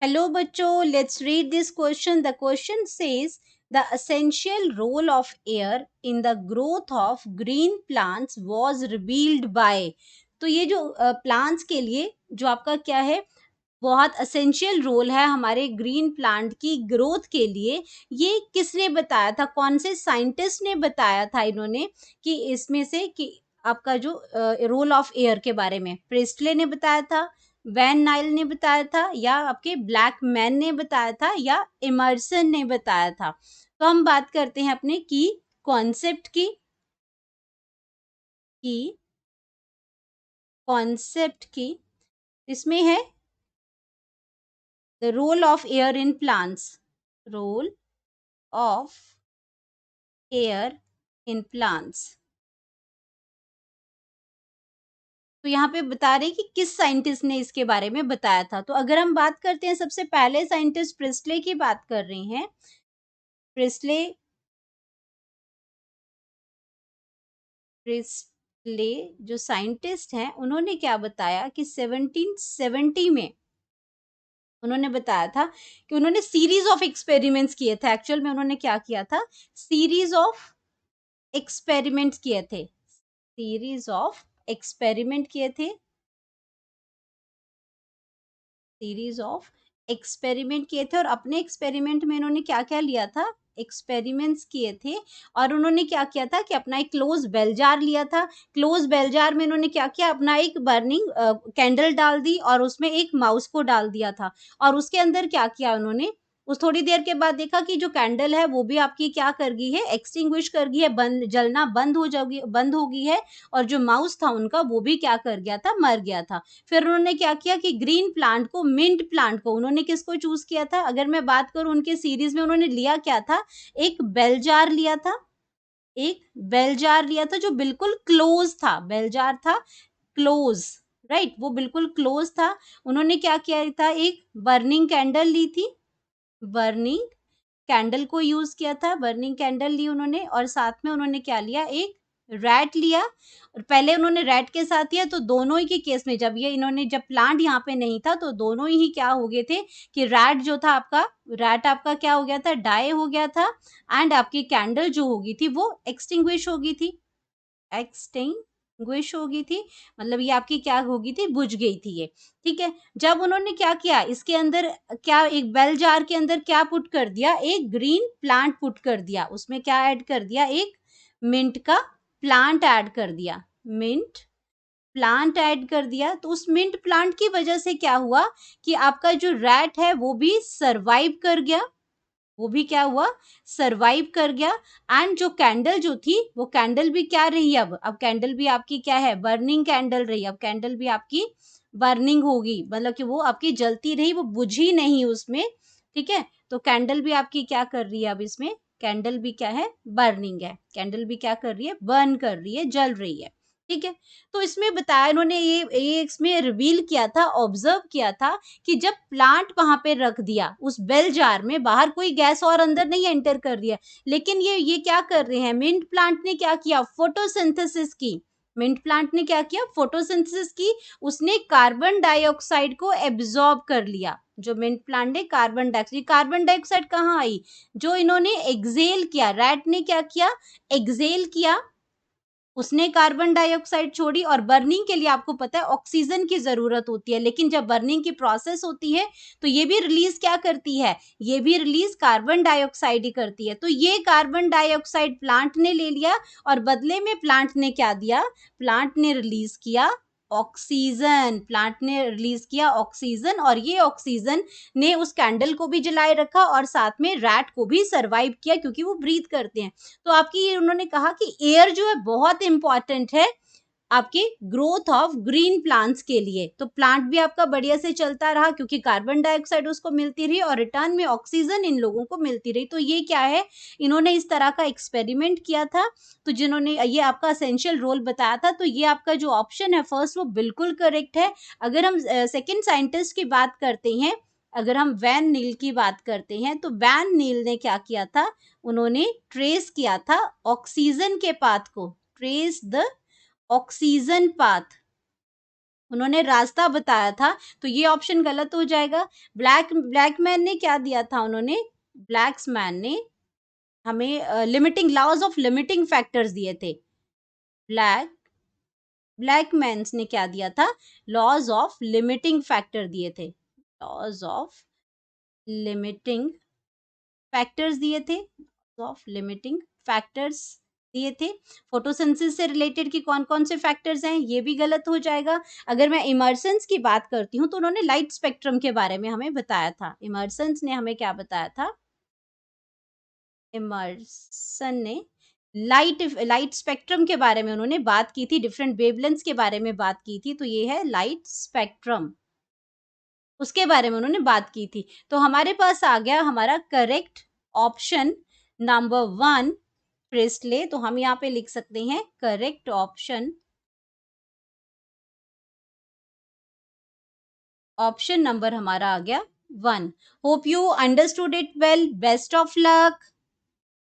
Hello, bachcho. Let's read this question. The question says the essential role of air in the growth of green plants was revealed by. तो ये जो plants के लिए जो आपका क्या है बहुत असेंशियल रोल है हमारे ग्रीन प्लांट की ग्रोथ के लिए, ये किसने बताया था? कौन से साइंटिस्ट ने बताया था इन्होंने कि इसमें से कि आपका जो रोल ऑफ एयर के बारे में प्रिस्टले ने बताया था, वैन नाइल ने बताया था, या आपके ब्लैक मैन ने बताया था, या इमर्सन ने बताया था? तो हम बात करते हैं अपने की कॉन्सेप्ट की कॉन्सेप्ट की इसमें है the role of air in plants, role of air in plants। तो यहाँ पे बता रहे हैं कि किस साइंटिस्ट ने इसके बारे में बताया था। तो अगर हम बात करते हैं सबसे पहले साइंटिस्ट प्रिस्टले की बात कर रहे हैं। प्रिस्टले प्रिस्टले जो साइंटिस्ट हैं उन्होंने क्या बताया कि 1770 में उन्होंने बताया था कि उन्होंने सीरीज ऑफ एक्सपेरिमेंट्स किए थे। एक्चुअल में उन्होंने क्या किया था? सीरीज ऑफ एक्सपेरिमेंट्स किए थे। सीरीज ऑफ एक्सपेरिमेंट किए थे। सीरीज ऑफ एक्सपेरिमेंट किए थे और अपने एक्सपेरिमेंट में इन्होंने क्या-क्या लिया था? एक्सपेरिमेंट्स किए थे और उन्होंने क्या किया था कि अपना एक क्लोज़ बेल जार लिया था। क्लोज़ बेल जार में इन्होंने क्या किया? अपना एक बर्निंग कैंडल डाल दी और उसमें एक माउस को डाल दिया था और उसके अंदर क्या किया उन्होंने? उस थोड़ी देर के बाद देखा कि जो कैंडल है वो भी आपकी क्या कर गई है? एक्सटिंग्विश कर गई है, बंद जलना बंद हो गई है और जो माउस था उनका वो भी क्या कर गया था? मर गया था। फिर उन्होंने क्या किया कि ग्रीन प्लांट को, मिंट प्लांट को उन्होंने किसको चूज़ किया था? अगर मैं बात करूँ उनके सीरीज़ में उन्होंने लिया क्या था? एक बेल जार लिया था। एक बेल जार लिया था जो बिल्कुल क्लोज़ था। बेल जार था क्लोज़, राइट? वो बिल्कुल क्लोज़ था। उन्होंने क्या किया था? एक बर्निंग कैंडल ली थी। बर्निंग कैंडल को यूज़ किया था, बर्निंग कैंडल ली उन्होंने और साथ में उन्होंने क्या लिया? एक रैट लिया और पहले उन्होंने रैट के साथ किया तो दोनों ही के केस में जब प्लांट यहाँ पे नहीं था तो दोनों ही क्या हो गए थे कि रैट आपका क्या हो गया था? डाई हो गया था एंड आपकी कैंडल जो हो गई थी वो एक्सटिंग्विश हो गई थी। एक्सटिंग्विश हो गई थी, मतलब ये आपकी क्या हो गई थी? बुझ गई थी ये, ठीक है? जब उन्होंने क्या किया इसके अंदर क्या एक बेल जार के अंदर क्या पुट कर दिया? एक ग्रीन प्लांट पुट कर दिया। उसमें क्या ऐड कर दिया? एक मिंट का प्लांट ऐड कर दिया। मिंट प्लांट ऐड कर दिया तो उस मिंट प्लांट की वजह से क्या हुआ कि आपका जो रैट है वो भी सर्वाइव कर गया। वो भी क्या हुआ? सर्वाइव कर गया एंड जो कैंडल जो थी वो कैंडल भी क्या रही अब कैंडल भी आपकी क्या है? बर्निंग कैंडल रही। अब कैंडल भी आपकी बर्निंग होगी, मतलब कि वो आपकी जलती रही, वो बुझी नहीं उसमें, ठीक है? तो कैंडल भी आपकी क्या कर रही है अब इसमें? कैंडल भी क्या है? बर्निंग है। कैंडल भी क्या कर रही है? बर्न कर रही है, जल रही है, ठीक है? तो इसमें बताया इन्होंने ये इसमें रिवील किया था, ऑब्जर्व किया था कि जब प्लांट वहां पे रख दिया उस बेल जार में, बाहर कोई गैस और अंदर नहीं एंटर कर रही है, लेकिन ये क्या कर रहे हैं? मिंट प्लांट ने क्या किया? फोटोसिंथेसिस की। मिंट प्लांट ने क्या किया? फोटोसिंथेसिस की। उसने कार्बन डाइऑक्साइड को एब्जॉर्ब कर लिया। जो मिंट प्लांट ने कार्बन डाइऑक्साइड कहाँ आई? जो इन्होंने एक्सेल किया, रैट ने क्या किया? एक्सेल किया, उसने कार्बन डाइऑक्साइड छोड़ी और बर्निंग के लिए आपको पता है ऑक्सीजन की ज़रूरत होती है, लेकिन जब बर्निंग की प्रोसेस होती है, तो ये भी रिलीज़ क्या करती है? ये भी रिलीज़ कार्बन डाइऑक्साइड ही करती है। तो ये कार्बन डाइऑक्साइड प्लांट ने ले लिया और बदले में प्लांट ने क्या दिया? प्लांट ने रिलीज़ किया ऑक्सीजन। प्लांट ने रिलीज़ किया ऑक्सीजन और ये ऑक्सीजन ने उस कैंडल को भी जलाए रखा और साथ में रैट को भी सर्वाइव किया क्योंकि वो ब्रीथ करते हैं। तो आपकी ये उन्होंने कहा कि एयर जो है बहुत इंपॉर्टेंट है आपके ग्रोथ ऑफ ग्रीन प्लांट्स के लिए। तो प्लांट भी आपका बढ़िया से चलता रहा क्योंकि कार्बन डाइऑक्साइड उसको मिलती रही और रिटर्न में ऑक्सीजन इन लोगों को मिलती रही। तो ये क्या है? इन्होंने इस तरह का एक्सपेरिमेंट किया था। तो जिन्होंने ये आपका एसेंशियल रोल बताया था, तो ये आपका जो ऑप्शन है फर्स्ट वो बिल्कुल करेक्ट है। अगर हम सेकंड साइंटिस्ट की बात करते हैं, अगर हम वैन नील की बात करते हैं, तो वैन नील ने क्या किया था? उन्होंने ट्रेस किया था ऑक्सीजन के पाथ को। Trace the oxygen path. उन्होंने रास्ता बताया था, तो ये ऑप्शन गलत हो जाएगा। ब्लैक मैन ने क्या दिया था उन्होंने, ब्लैक्स मैन ने हमें limiting laws of limiting factors दिए थे। ब्लैक ब्लैक मैन्स ने क्या दिया था, लॉज ऑफ लिमिटिंग फैक्टर दिए थे, लॉज ऑफ लिमिटिंग फैक्टर्स दिए थे, ऑफ लिमिटिंग फैक्टर्स दिए थे। फोटोसिंथेसिस से रिलेटेड कि कौन-कौन से फैक्टर्स हैं, ये भी गलत हो जाएगा। अगर मैं इमर्सन्स की बात करती हूँ, तो उन्होंने लाइट स्पेक्ट्रम के बारे में हमें बताया था। इमर्सन्स ने हमें क्या बताया था? इमर्सन ने लाइट स्पेक्ट्रम के बारे में उन्होंने बात की थी, डिफरेंट वेवलेंथ्स के बारे में बात की थी, तो ये है लाइट स्पेक्ट्रम। उसके बारे में उन्होंने बात की थी। तो हमारे पास आ गया हमारा करेक्ट ऑप्शन नंबर 1 प्रिस्टले, तो हम यहाँ पे लिख सकते हैं करेक्ट ऑप्शन नंबर हमारा आ गया 1। Hope you understood it well, best of luck.